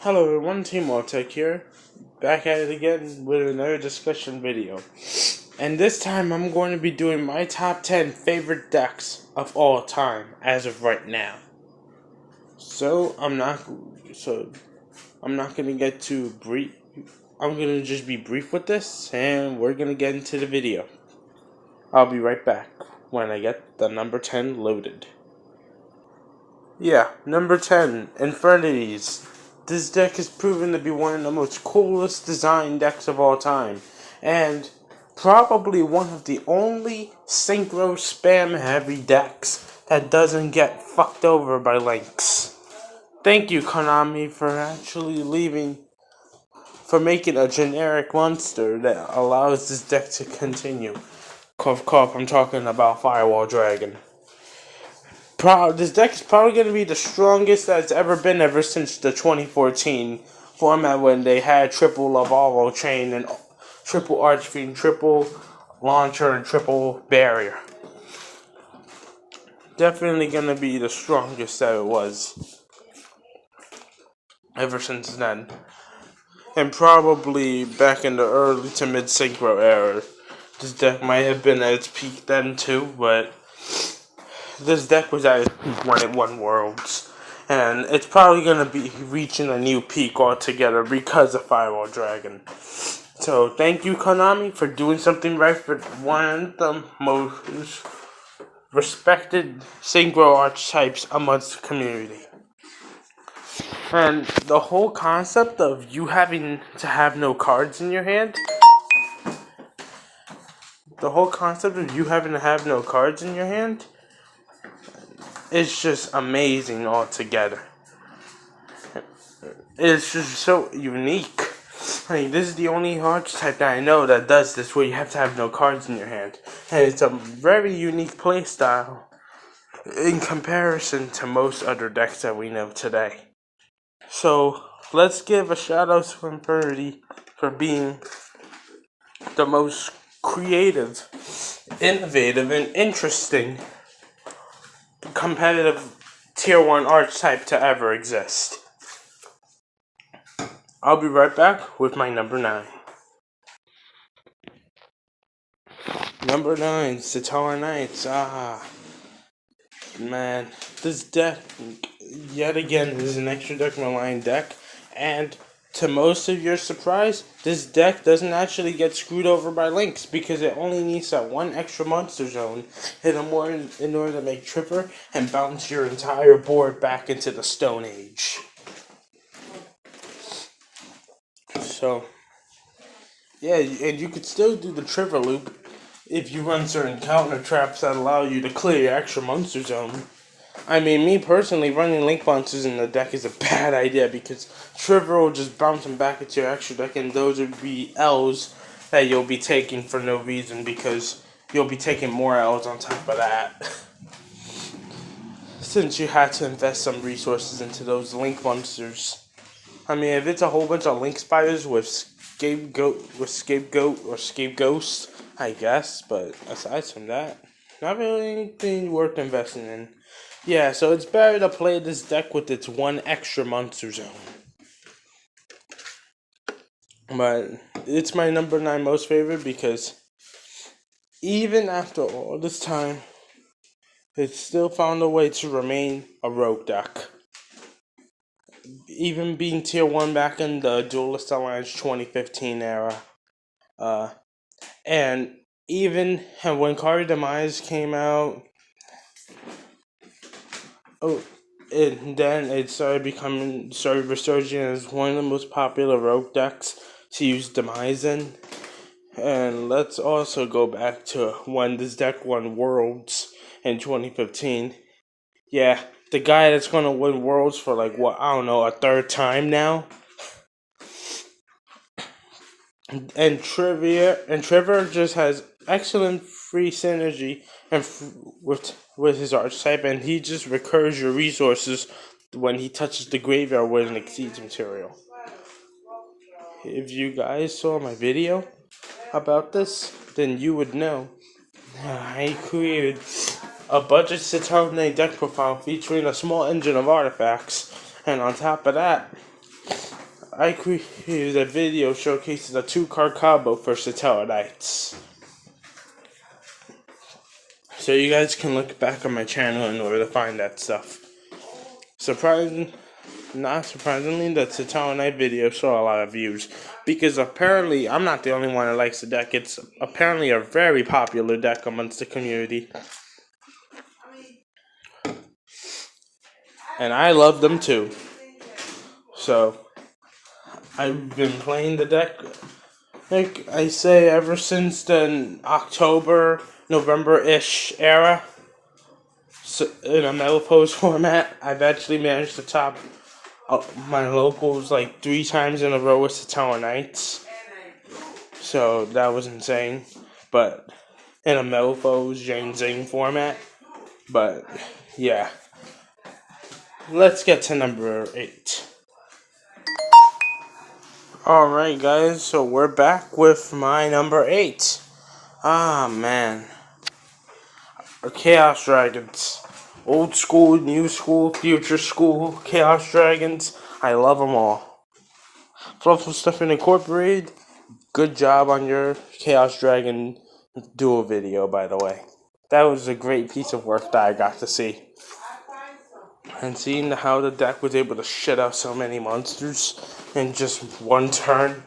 Hello everyone, Team Tech here, back at it again with another discussion video. And this time I'm going to be doing my top 10 favorite decks of all time as of right now. So I'm not gonna get too brief. I'm gonna just be brief with this, and we're gonna get into the video. I'll be right back when I get the number 10 loaded. Yeah, number 10, Infernities. This deck is proven to be one of the most coolest design decks of all time, and probably one of the only synchro spam heavy decks that doesn't get fucked over by links. Thank you, Konami, for making a generic monster that allows this deck to continue. Cough cough, I'm talking about Firewall Dragon. This deck is probably going to be the strongest that it's ever been ever since the 2014 format when they had triple Lavallo Chain and triple Archfiend, triple Launcher, and triple Barrier. Definitely going to be the strongest that it was ever since then. And probably back in the early to mid Synchro era. This deck might have been at its peak then too, but this deck was at its peak when it won Worlds. And it's probably going to be reaching a new peak altogether because of Firewall Dragon. So thank you, Konami, for doing something right for one of the most respected synchro archetypes amongst the community. And the whole concept of you having to have no cards in your hand, it's just amazing altogether. It's just so unique. This is the only archetype that I know that does this, where you have to have no cards in your hand. And it's a very unique playstyle in comparison to most other decks that we know today. So, let's give a shout out to Infernity for being the most creative, innovative, and interesting competitive Tier 1 archetype to ever exist. I'll be right back with my number 9. Number 9, Satara Knights. Man, this deck, yet again, is an extra deck malign deck, and to most of your surprise, this deck doesn't actually get screwed over by links because it only needs that one extra monster zone in order to make tripper and bounce your entire board back into the Stone Age. So, yeah, and you could still do the tripper loop if you run certain counter traps that allow you to clear your extra monster zone. I mean, me personally, running link monsters in the deck is a bad idea because Trevor will just bounce them back into your extra deck, and those would be L's that you'll be taking for no reason because you'll be taking more L's on top of that. Since you had to invest some resources into those link monsters. I mean, if it's a whole bunch of link spiders with scapegoat or scapegoats, I guess, but aside from that, not really anything worth investing in. Yeah, so it's better to play this deck with its one extra monster zone. But it's my number 9 most favorite because even after all this time, it still found a way to remain a rogue deck. Even being tier 1 back in the Duelist Alliance 2015 era. And even when Kari Demise came out, and then it started resurging as one of the most popular rogue decks to use Demise in. And let's also go back to when this deck won Worlds in 2015. Yeah, the guy that's gonna win Worlds for a third time now. And Trevor just has excellent free synergy and with his archetype, and he just recurs your resources when he touches the graveyard with an exceeds material. If you guys saw my video about this, then you would know I created a budget Saturnine deck profile featuring a small engine of artifacts, and on top of that, I created a video showcasing a 2-card combo for Satella Knights. So you guys can look back on my channel in order to find that stuff. Not surprisingly, the Satella Knight video saw a lot of views. Because apparently, I'm not the only one that likes the deck. It's apparently a very popular deck amongst the community. And I love them too. So, I've been playing the deck, like I say, ever since the October, November-ish era. So, in a metal pose format, I've actually managed to top my locals like 3 times in a row with Satella Knights. So, that was insane. But, in a metal pose, Jane Zing format. But, yeah. Let's get to number 8. Alright guys, so we're back with my number 8. Ah man. Chaos Dragons. Old school, new school, future school, Chaos Dragons. I love them all. Fluffle Stuffing Incorporated. Good job on your Chaos Dragon duel video, by the way. That was a great piece of work that I got to see. And seeing how the deck was able to shit out so many monsters in just one turn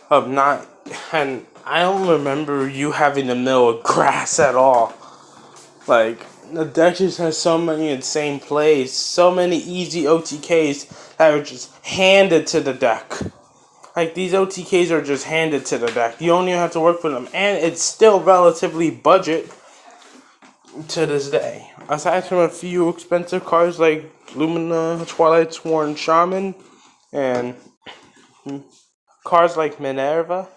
of not... And I don't remember you having to mill grass at all. Like, the deck just has so many insane plays, so many easy OTKs that are just handed to the deck. Like, these OTKs are just handed to the deck. You don't even have to work for them. And it's still relatively budget to this day. Aside from a few expensive cards like Lumina, Lightsworn Shaman, and cards like Minerva,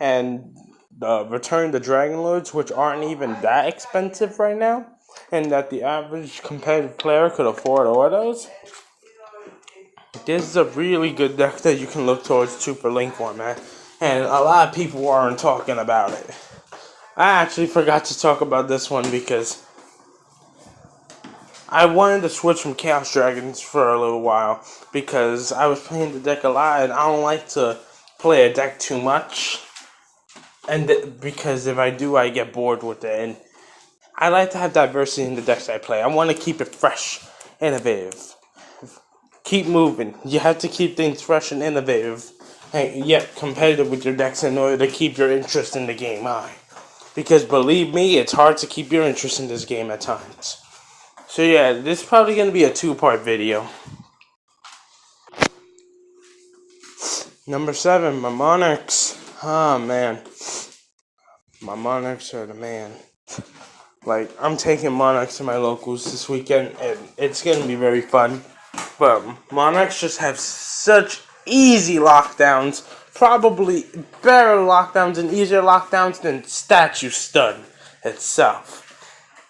and Return the Dragon Lords, which aren't even that expensive right now, and that the average competitive player could afford all those. This is a really good deck that you can look towards too for Link format, and a lot of people aren't talking about it. I actually forgot to talk about this one because I wanted to switch from Chaos Dragons for a little while because I was playing the deck a lot and I don't like to play a deck too much. And because if I do, I get bored with it. And I like to have diversity in the decks I play. I want to keep it fresh, innovative. Keep moving. You have to keep things fresh and innovative, and yet competitive with your decks in order to keep your interest in the game high. Because believe me, it's hard to keep your interest in this game at times. So yeah, this is probably going to be a 2-part video. Number 7, my Monarchs. Oh man. My Monarchs are the man. Like, I'm taking Monarchs to my locals this weekend, and it's going to be very fun. But Monarchs just have such easy lockdowns. Probably better lockdowns and easier lockdowns than Statue Stud itself.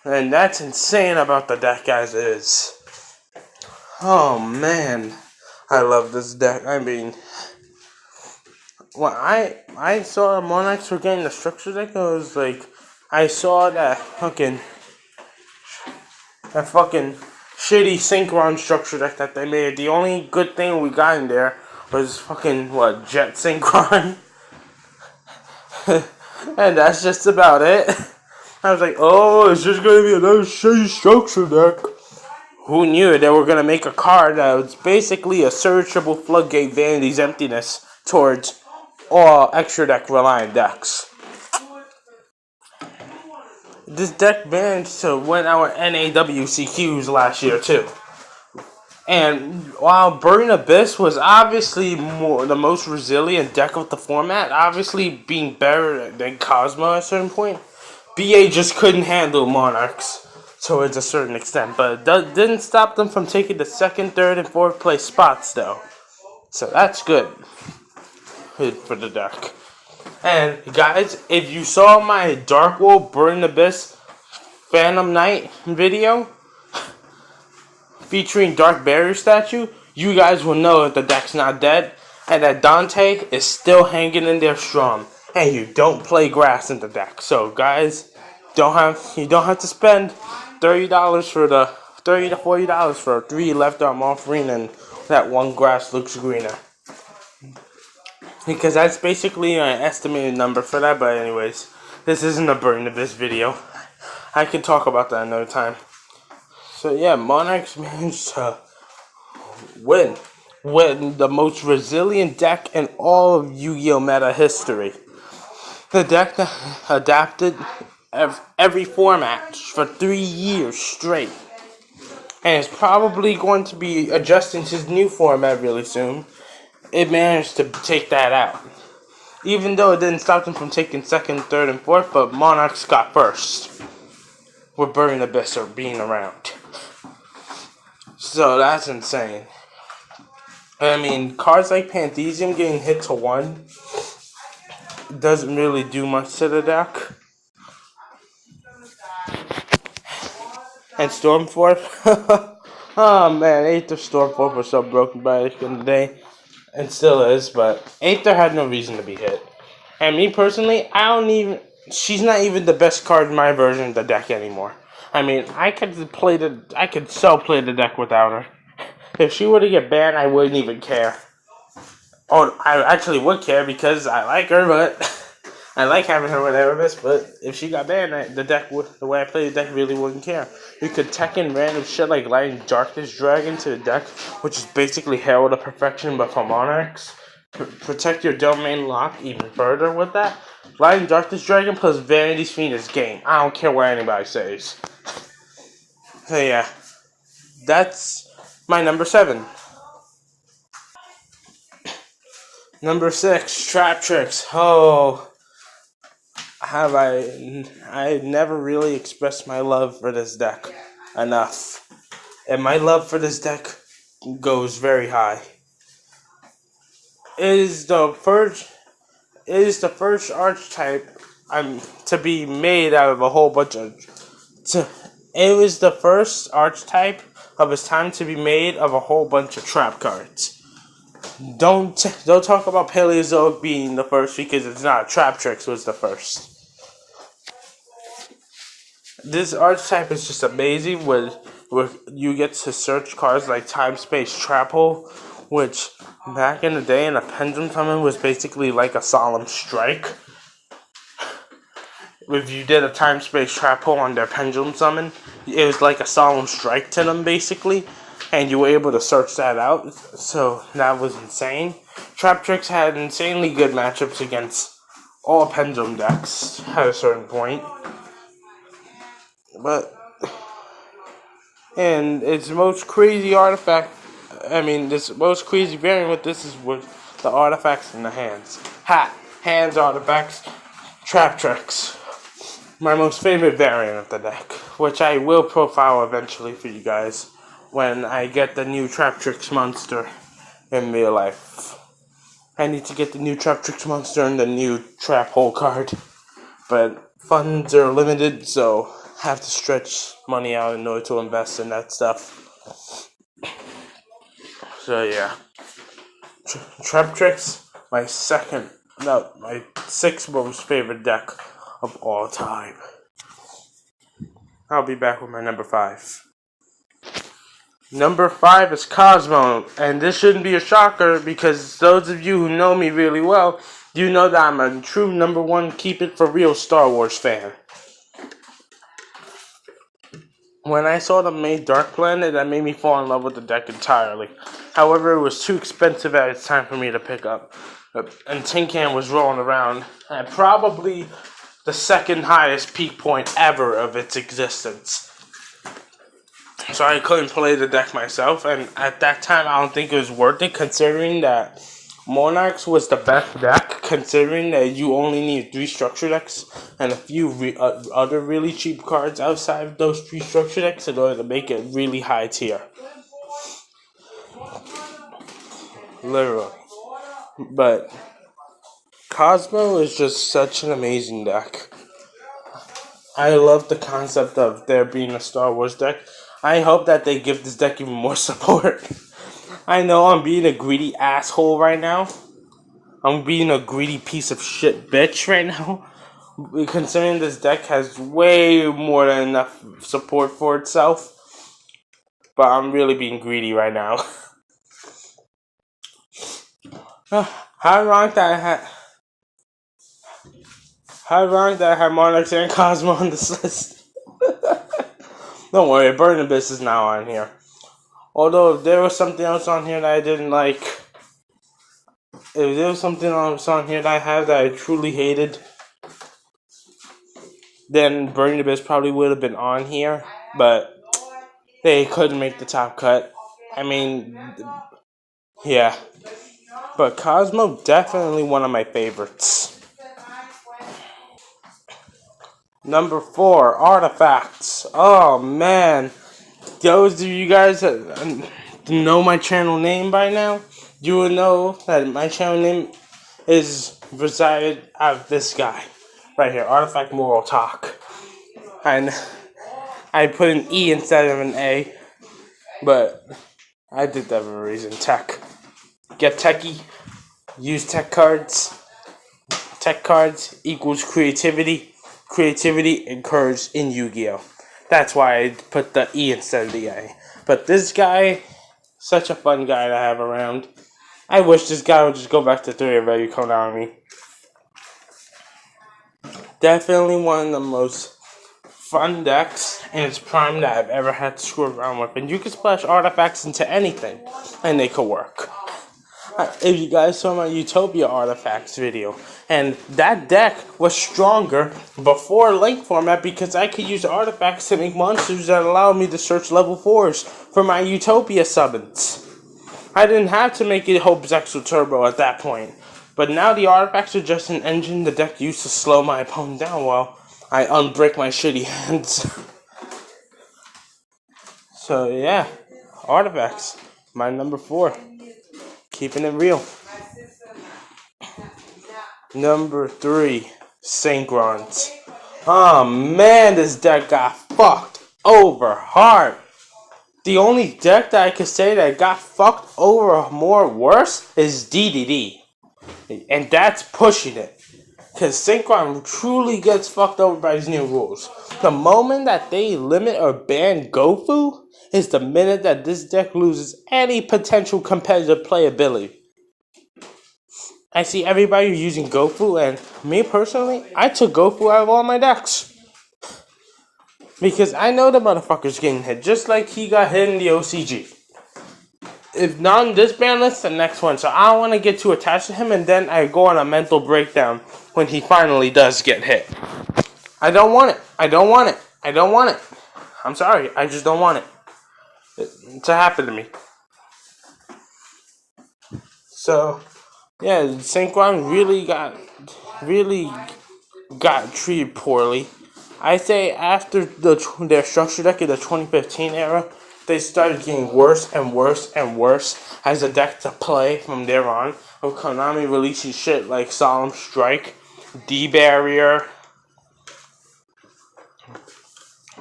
And that's insane about the deck as is. Oh man, I love this deck. I mean, when I saw Monarchs were getting the structure deck, I was like, I saw that fucking shitty Synchron structure deck that they made. The only good thing we got in there was fucking Jet Synchron. And that's just about it. I was like, oh, it's just gonna be another shitty structure deck. Who knew they were gonna make a card that was basically a searchable floodgate Vanity's Emptiness towards all extra deck reliant decks. This deck managed to win our NAWCQs last year too. And while Burning Abyss was obviously the most resilient deck of the format, obviously being better than Cosmo at a certain point, BA just couldn't handle Monarchs towards a certain extent. But it didn't stop them from taking the 2nd, 3rd, and 4th place spots though. So that's good for the deck. And guys, if you saw my Dark World Burning Abyss Phantom Knight video featuring Dark Barrier statue, you guys will know that the deck's not dead and that Dante is still hanging in there strong. And you don't play grass in the deck. So guys, you don't have to spend $30 for the $30 to $40 for a 3 left arm offering and that 1 grass looks greener. because that's basically an estimated number for that. But anyways, this isn't a burn of this video. I can talk about that another time. So yeah, Monarchs managed to win the most resilient deck in all of Yu-Gi-Oh! Meta history. The deck that adapted every format for 3 years straight, and is probably going to be adjusting to his new format really soon. It managed to take that out. Even though it didn't stop them from taking second, third, and fourth, but Monarchs got first. With Burning Abyss or being around. So that's insane. I mean, cards like Panthesium getting hit to 1 doesn't really do much to the deck. And Stormforth. Oh man, Aether Stormforth was so broken back in the day. And still is, but Aether had no reason to be hit. And me personally, she's not even the best card in my version of the deck anymore. I mean, I could so play the deck without her. If she were to get banned, I wouldn't even care. Oh, I actually would care because I like her, but I like having her with Erebus. But if she got banned, the way I play the deck really wouldn't care. You could tech in random shit like Light and Darkness Dragon to the deck, which is basically Herald of Perfection but for Monarchs. Protect your domain lock even further with that. Light and Darkness Dragon plus Vanity's Fiend is game. I don't care what anybody says. So yeah, that's my number 7. Number 6, Trap Tricks. Oh, I never really expressed my love for this deck enough. And my love for this deck goes very high. It is the first archetype to be made out of a whole bunch of it was the first archetype of its time to be made of a whole bunch of trap cards. Don't talk about Paleozoic being the first because it's not. Trap Tricks was the first. This archetype is just amazing where you get to search cards like Time Space Trap Hole, which back in the day in a Pendulum Summon was basically like a Solemn Strike. If you did a Time Space Trap Hole on their Pendulum Summon, it was like a Solemn Strike to them basically. And you were able to search that out, so that was insane. Trap Tricks had insanely good matchups against all Pendulum decks at a certain point. And its most crazy this most crazy variant with this is with the artifacts in the hands. Hands artifacts, Trap Tricks. My most favorite variant of the deck, which I will profile eventually for you guys when I get the new Trap Tricks monster in real life. I need to get the new Trap Tricks monster and the new Trap Hole card. But funds are limited, so I have to stretch money out in order to invest in that stuff. So yeah. Trap Tricks, my 6th most favorite deck of all time. I'll be back with my number 5. Number 5 is Cosmo, and this shouldn't be a shocker because those of you who know me really well, you know that I'm a true number 1 keep it for real Star Wars fan. When I saw them make Dark Planet, that made me fall in love with the deck entirely. However, it was too expensive at its time for me to pick up, and Tin Can was rolling around at probably the second highest peak point ever of its existence. So I couldn't play the deck myself, and at that time I don't think it was worth it considering that Monarchs was the best deck, considering that you only need 3 structure decks and a few other really cheap cards outside of those 3 structure decks in order to make it really high tier. Literally. But Cosmo is just such an amazing deck. I love the concept of there being a Star Wars deck. I hope that they give this deck even more support. I know I'm being a greedy asshole right now. I'm being a greedy piece of shit bitch right now. Considering this deck has way more than enough support for itself. But I'm really being greedy right now. How ironic that I had Monarchs and Cosmo on this list. Don't worry, Barnabas is now on here. Although if there was something else on here that I didn't like, if there was something else on here that I have that I truly hated, then Burning the Abyss probably would have been on here, but they couldn't make the top cut. I mean, yeah. But Cosmo, definitely one of my favorites. Number 4, Artifacts. Oh, man. Those of you guys that know my channel name by now, you will know that my channel name is resided out of this guy. Right here, Artifact Moral Talk. And I put an E instead of an A, but I did that for a reason. Tech. Get techie. Use tech cards. Tech cards equals creativity. Creativity encouraged in Yu-Gi-Oh! That's why I put the E instead of the A. But this guy, such a fun guy to have around. I wish this guy would just go back to 3 of Ready Konami. Definitely one of the most fun decks in its prime that I've ever had to screw around with. And you can splash artifacts into anything, and they could work. If you guys saw my Utopia Artifacts video, and that deck was stronger before Link format because I could use artifacts to make monsters that allowed me to search level 4s for my Utopia summons. I didn't have to make it Hope Zexal Turbo at that point, but now the artifacts are just an engine the deck used to slow my opponent down while I unbreak my shitty hands. So yeah, artifacts, my number 4. Keeping it real. Number 3, Synchrons. Oh man, this deck got fucked over hard. The only deck that I could say that got fucked over more worse is DDD. And that's pushing it. Because Synchron truly gets fucked over by these new rules. The moment that they limit or ban Gofu is the minute that this deck loses any potential competitive playability. I see everybody using Gofu, and me personally, I took Gofu out of all my decks. Because I know the motherfucker's getting hit, just like he got hit in the OCG. If not on this ban list, the next one. So I don't want to get too attached to him, and then I go on a mental breakdown when he finally does get hit. I don't want it. I don't want it. I don't want it. I'm sorry. I just don't want it to happen to me. So, yeah, Synchron really got treated poorly. I say after their structure deck in the 2015 era, they started getting worse and worse and worse as a deck to play from there on. With Konami releasing shit like Solemn Strike, D-Barrier,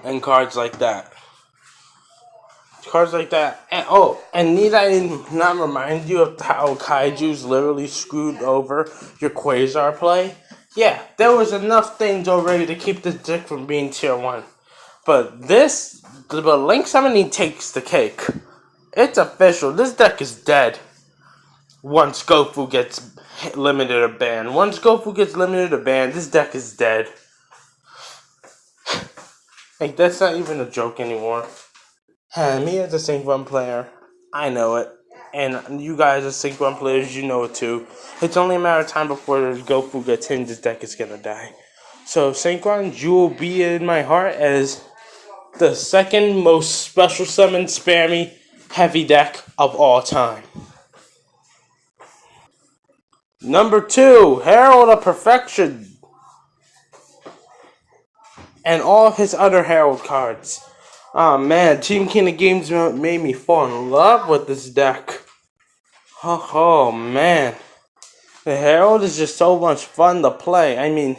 and cards like that. And need I not remind you of how Kaiju's literally screwed over your Quasar play? Yeah, there was enough things already to keep this deck from being tier 1. But Link Summoning takes the cake. It's official. This deck is dead. Once Gofu gets limited or banned. Once Gofu gets limited or banned, this deck is dead. Like, that's not even a joke anymore. Me as a Synchron player, I know it. And you guys as Synchron players, you know it too. It's only a matter of time before Gofu gets hit and this deck is gonna die. So Synchron, you will be in my heart as the second most special summon spammy heavy deck of all time. Number 2, Herald of Perfection. And all of his other Herald cards. Oh man, Team King of Games made me fall in love with this deck. Oh man. The Herald is just so much fun to play. I mean,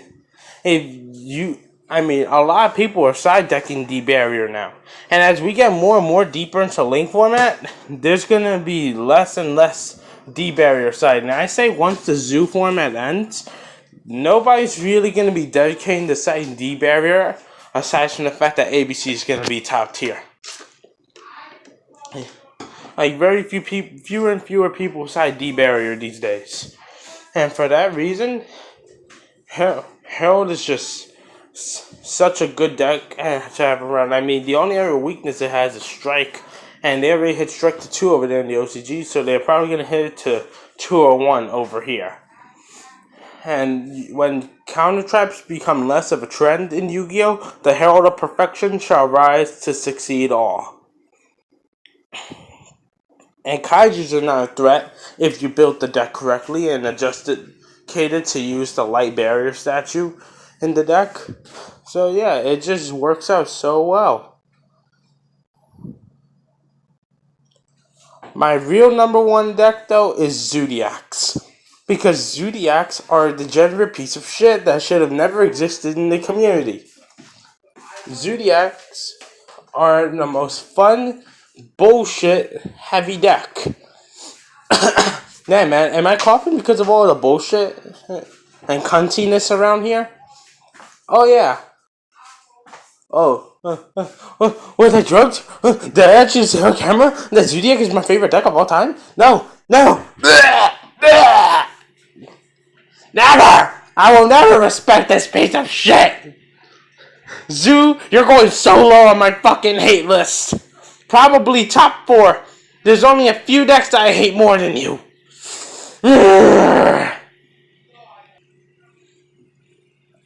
a lot of people are side decking D-Barrier now. And as we get more and more deeper into Link format, there's gonna be less and less D-Barrier side. And I say once the Zoo format ends, nobody's really gonna be dedicating to siding D-Barrier, aside from the fact that ABC is gonna be top tier. Like, fewer and fewer people side D-Barrier these days. And for that reason, Herald is just such a good deck to have around. I mean, the only other weakness it has is Strike, and they already hit Strike to 2 over there in the OCG, so they're probably going to hit it to 2 or 1 over here. And when counter traps become less of a trend in Yu-Gi-Oh!, the Herald of Perfection shall rise to succeed all. And Kaijus are not a threat if you build the deck correctly and adjusted catered to use the light barrier statue in the deck. So yeah, it just works out so well. My real number 1 deck though is Zodiacs. Because Zodiacs are a degenerate piece of shit that should have never existed in the community. Zodiacs are the most fun, bullshit heavy deck. Nah, man, am I coughing because of all the bullshit and cuntiness around here? Oh, yeah. Oh. Was I drugged? Did I actually see on camera that Zodiac is my favorite deck of all time? No. Never! I will never respect this piece of shit! Zoo, you're going so low on my fucking hate list. Probably top 4. There's only a few decks that I hate more than you.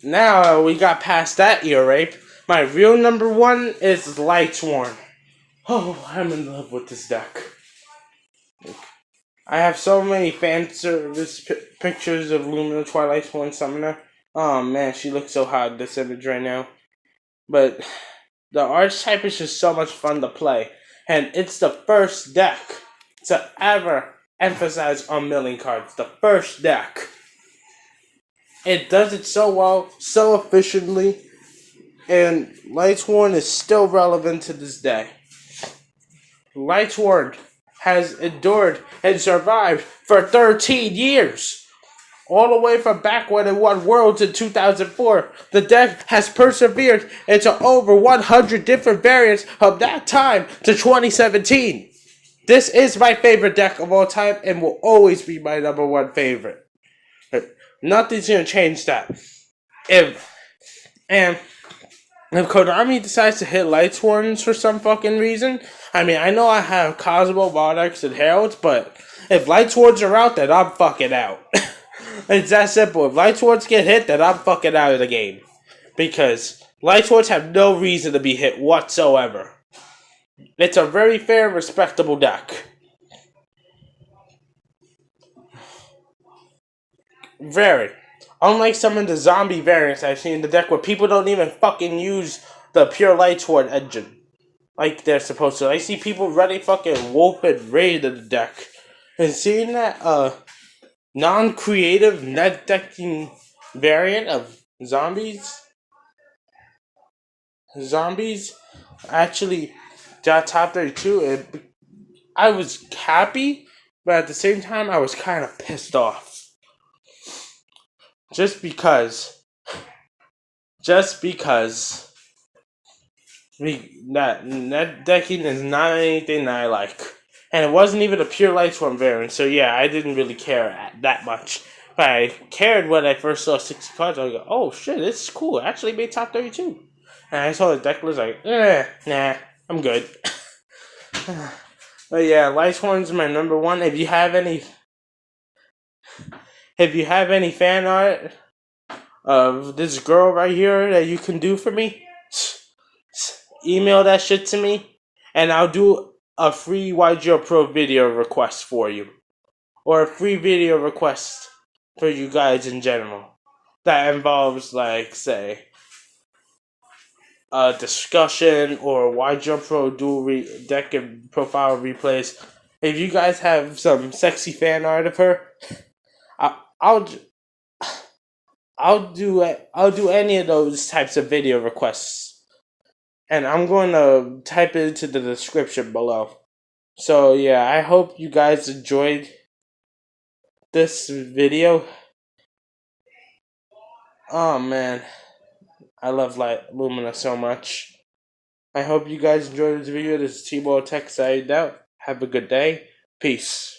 Now we got past that ear rape. My real number 1 is Lightsworn. Oh, I'm in love with this deck. I have so many fan service pictures of Lumina Lightsworn Summoner. Oh man, she looks so hot in this image right now. But the archetype is just so much fun to play. And it's the first deck to ever emphasize on milling cards. The first deck. It does it so well, so efficiently, and Lightsworn is still relevant to this day. Lightsworn has endured and survived for 13 years. All the way from back when it won Worlds in 2004. The deck has persevered into over 100 different variants from that time to 2017. This is my favorite deck of all time and will always be my number 1 favorite. Nothing's gonna change that. If Konami decides to hit Lightsworns for some fucking reason, I mean, I know I have Cosmo, Monarchs, and Heralds, but if Lightsworns are out, then I'm fucking out. It's that simple. If Lightsworns get hit, then I'm fucking out of the game. Because Lightsworns have no reason to be hit whatsoever. It's a very fair, respectable deck. Very. Unlike some of the zombie variants I've seen in the deck where people don't even fucking use the pure Lightsworn engine like they're supposed to. I see people running fucking Wolf and Raid in the deck. And seeing that non-creative net decking variant of zombies actually got top 32, I was happy, but at the same time I was kind of pissed off. Just because net decking is not anything that I like. And it wasn't even a pure Lightsworn variant, so yeah, I didn't really care that much. But I cared when I first saw 60 cards. I was like, oh shit, this is cool. It actually made top 32. And I saw the deck list, like, nah, I'm good. But yeah, Lightsworn's my number 1. If you have any fan art of this girl right here that you can do for me, email that shit to me, and I'll do a free YGO Pro video request for you. Or a free video request for you guys in general. That involves, like, say, a discussion or YGO Pro dual deck and profile replays. If you guys have some sexy fan art of her, I'll do any of those types of video requests. And I'm going to type it into the description below. So yeah, I hope you guys enjoyed this video. Oh man, I love Lumina so much. I hope you guys enjoyed this video. This is T-Ball Tech signing out. Have a good day. Peace.